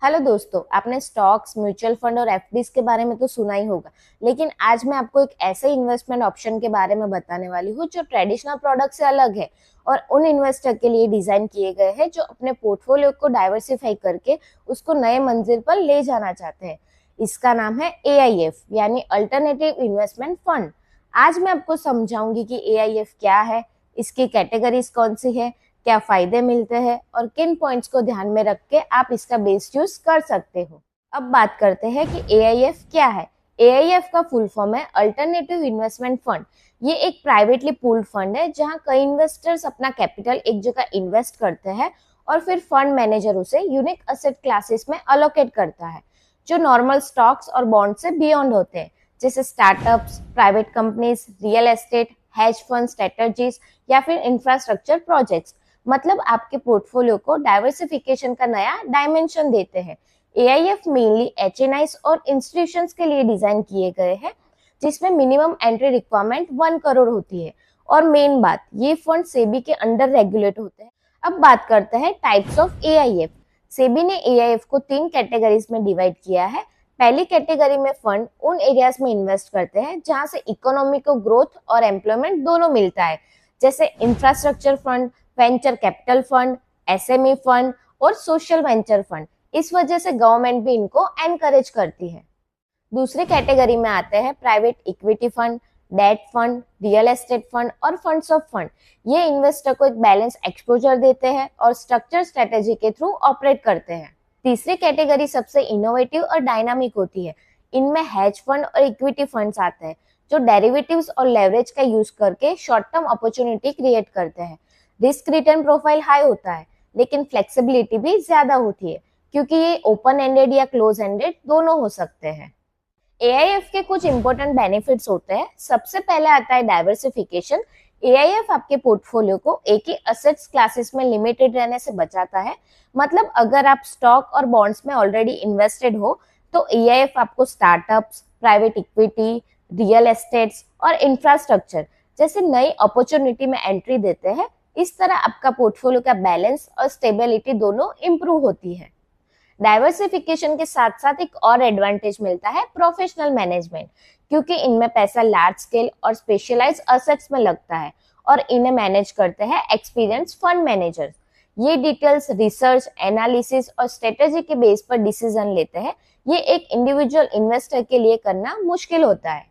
Hello दोस्तों, आपने stocks, mutual fund और एफडीज के बारे में तो सुना ही होगा, लेकिन आज मैं आपको एक ऐसे इन्वेस्टमेंट ऑप्शन के बारे में बताने वाली हूँ जो ट्रेडिशनल प्रोडक्ट से अलग है और उन इन्वेस्टर के लिए डिजाइन किए गए हैं जो अपने पोर्टफोलियो को डाइवर्सिफाई करके उसको नए मंजिल पर ले जाना चाहते हैं। इसका नाम है AIF यानी अल्टरनेटिव इन्वेस्टमेंट फंड। आज मैं आपको समझाऊंगी कि AIF क्या है, इसकी कैटेगरीज कौन सी है, क्या फायदे मिलते हैं और किन पॉइंट्स को ध्यान में रख के आप इसका बेस्ट यूज कर सकते हो। अब बात करते हैं कि AIF क्या है। AIF का फुल फॉर्म है अल्टरनेटिव इन्वेस्टमेंट फंड। ये एक प्राइवेटली पूल्ड फंड है जहां कई इन्वेस्टर्स अपना कैपिटल एक जगह इन्वेस्ट करते हैं और फिर फंड मैनेजर उसे यूनिक असेट क्लासेस में अलोकेट करता है जो नॉर्मल स्टॉक्स और बॉन्ड से बियॉन्ड होते हैं, जैसे startups, private companies, real estate, hedge fund strategies या फिर इंफ्रास्ट्रक्चर प्रोजेक्ट्स। मतलब आपके पोर्टफोलियो को डाइवर्सिफिकेशन का नया डायमेंशन देते हैं। AIF मेनली HNIs और इंस्टीट्यूशंस के लिए डिजाइन किए गए हैं जिसमें मिनिमम एंट्री रिक्वायरमेंट 1 करोड़ होती है और मेन बात, ये फंड सेबी के अंडर रेगुलेट होते हैं। अब बात करते हैं टाइप्स ऑफ AIF। सेबी ने AIF को 3 कैटेगरीज में डिवाइड किया है। पहली कैटेगरी में फंड उन एरियाज में इन्वेस्ट करते हैं जहां से इकोनॉमी को ग्रोथ और एम्प्लॉयमेंट दोनों मिलता है, जैसे infrastructure fund, venture capital fund, SME fund और सोशल वेंचर फंड। इस वजह से गवर्नमेंट भी इनको एनकरेज करती है। दूसरी कैटेगरी में आते हैं private equity fund, debt fund, real estate fund और फंड्स ऑफ फंड। ये इन्वेस्टर को एक बैलेंस एक्सपोजर देते हैं और स्ट्रक्चर स्ट्रेटेजी के थ्रू ऑपरेट करते हैं। तीसरी कैटेगरी सबसे इनोवेटिव और डायनामिक होती है। इनमें हेज फंड और इक्विटी फंड्स आते हैं जो डेरिवेटिव्स और लेवरेज का यूज करके शॉर्ट टर्म अपॉर्चुनिटी क्रिएट करते हैं। रिस्क रिटर्न प्रोफाइल हाई होता है लेकिन फ्लेक्सिबिलिटी भी ज्यादा होती है क्योंकि ये ओपन एंडेड या क्लोज एंडेड दोनों हो सकते हैं। AIF के कुछ इंपॉर्टेंट बेनिफिट्स होते हैं। सबसे पहले आता है डाइवर्सिफिकेशन। AIF आपके पोर्टफोलियो को एक ही असेट्स क्लासेस में लिमिटेड रहने से बचाता है। मतलब अगर आप स्टॉक और बॉन्ड्स में ऑलरेडी इन्वेस्टेड हो तो AIF आपको startups, private equity, real estates और इंफ्रास्ट्रक्चर जैसे नई अपॉर्चुनिटी में एंट्री देते हैं। इस तरह आपका पोर्टफोलियो का बैलेंस और स्टेबिलिटी दोनों इंप्रूव होती है। डाइवर्सिफिकेशन के साथ साथ एक और एडवांटेज मिलता है प्रोफेशनल मैनेजमेंट, क्योंकि इनमें पैसा लार्ज स्केल और स्पेशलाइज असेट्स में लगता है और इन्हें मैनेज करते हैं एक्सपीरियंस फंड मैनेजर्स। ये डिटेल्स रिसर्च, एनालिसिस और स्ट्रेटेजी के बेस पर डिसीजन लेते हैं। ये एक इंडिविजुअल इन्वेस्टर के लिए करना मुश्किल होता है।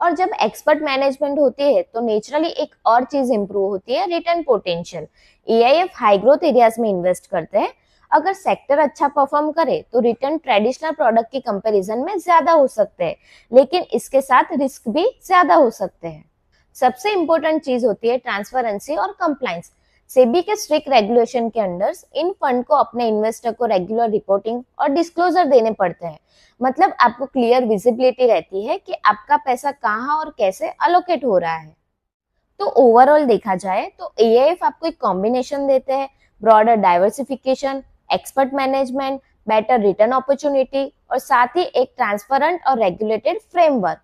और जब एक्सपर्ट मैनेजमेंट होती है तो नेचुरली एक और चीज इंप्रूव होती है, return potential. AIF high growth areas में इन्वेस्ट करते हैं। अगर सेक्टर अच्छा परफॉर्म करे तो रिटर्न ट्रेडिशनल प्रोडक्ट की कंपैरिजन में ज्यादा हो सकते हैं, लेकिन इसके साथ रिस्क भी ज्यादा हो सकते हैं। सबसे इंपॉर्टेंट चीज होती है ट्रांसपेरेंसी और कंप्लायंस। सेबी के स्ट्रिक्ट रेगुलेशन के अंडर इन फंड को अपने इन्वेस्टर को रेगुलर रिपोर्टिंग और डिस्क्लोजर देने पड़ते हैं। मतलब आपको क्लियर विजिबिलिटी रहती है कि आपका पैसा कहाँ और कैसे अलोकेट हो रहा है। तो ओवरऑल देखा जाए तो AIF आपको एक कॉम्बिनेशन देते हैं, broader diversification, expert management, better return opportunity और साथ ही एक ट्रांसपेरेंट और रेगुलेटेड फ्रेमवर्क।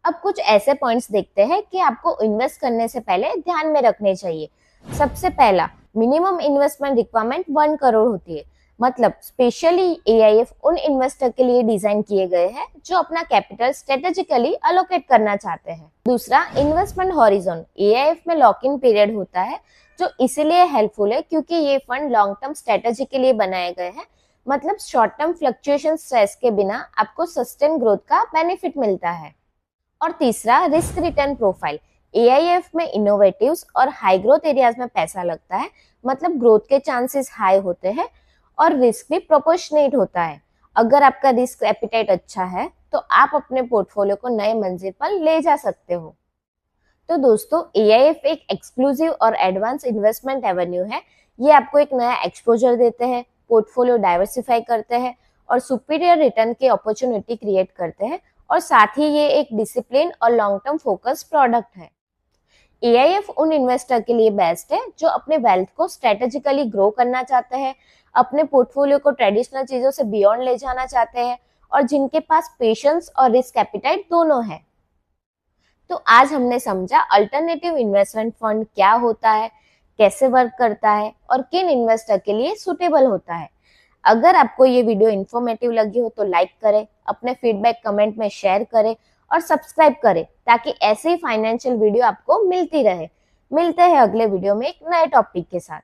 अब कुछ ऐसे पॉइंट्स देखते हैं कि आपको इन्वेस्ट करने से पहले ध्यान में रखने चाहिए। सबसे पहला, मिनिमम इन्वेस्टमेंट रिक्वायरमेंट 1 करोड़ होती है। मतलब स्पेशली AIF उन इन्वेस्टर के लिए डिजाइन किए गए हैं जो अपना कैपिटल स्ट्रेटेजिकली अलोकेट करना चाहते हैं। दूसरा, इन्वेस्टमेंट हॉरिजॉन। AIF में लॉक इन पीरियड होता है जो इसलिए हेल्पफुल है क्योंकि ये फंड लॉन्ग टर्म स्ट्रेटेजी के लिए बनाए गए हैं। मतलब शॉर्ट टर्म फ्लक्चुएशन स्ट्रेस के बिना आपको सस्टेन ग्रोथ का बेनिफिट मिलता है। और तीसरा, रिस्क रिटर्न प्रोफाइल। AIF में इनोवेटिव्स और हाई ग्रोथ एरियाज में पैसा लगता है। मतलब ग्रोथ के चांसेस हाई होते हैं और रिस्क भी प्रोपोर्शनेट होता है। अगर आपका रिस्क एपिटाइट अच्छा है तो आप अपने पोर्टफोलियो को नए मंजिल पर ले जा सकते हो। तो दोस्तों, AIF एक एक्सक्लूसिव और एडवांस इन्वेस्टमेंट एवेन्यू है। ये आपको एक नया एक्सपोजर देते हैं, पोर्टफोलियो डाइवर्सिफाई करते हैं और सुपीरियर रिटर्न की अपॉर्चुनिटी क्रिएट करते हैं और साथ ही ये एक डिसिप्लिन और लॉन्ग टर्म फोकस प्रोडक्ट है। AIF उन इन्वेस्टर के लिए बेस्ट है जो अपने वेल्थ को स्ट्रेटेजिकली ग्रो करना चाहते हैं, अपने पोर्टफोलियो को ट्रेडिशनल चीजों से बियॉन्ड ले जाना चाहते हैं और जिनके पास पेशेंस और रिस्क एपिटाइट दोनों है। तो आज हमने समझा अल्टरनेटिव इन्वेस्टमेंट फंड क्या होता है, कैसे वर्क करता है और किन इन्वेस्टर के लिए सुटेबल होता है। अगर आपको ये वीडियो इन्फॉर्मेटिव लगी हो तो लाइक करें, अपने फीडबैक कमेंट में शेयर करें और सब्सक्राइब करें ताकि ऐसे ही फाइनेंशियल वीडियो आपको मिलती रहे। मिलते हैं अगले वीडियो में एक नए टॉपिक के साथ।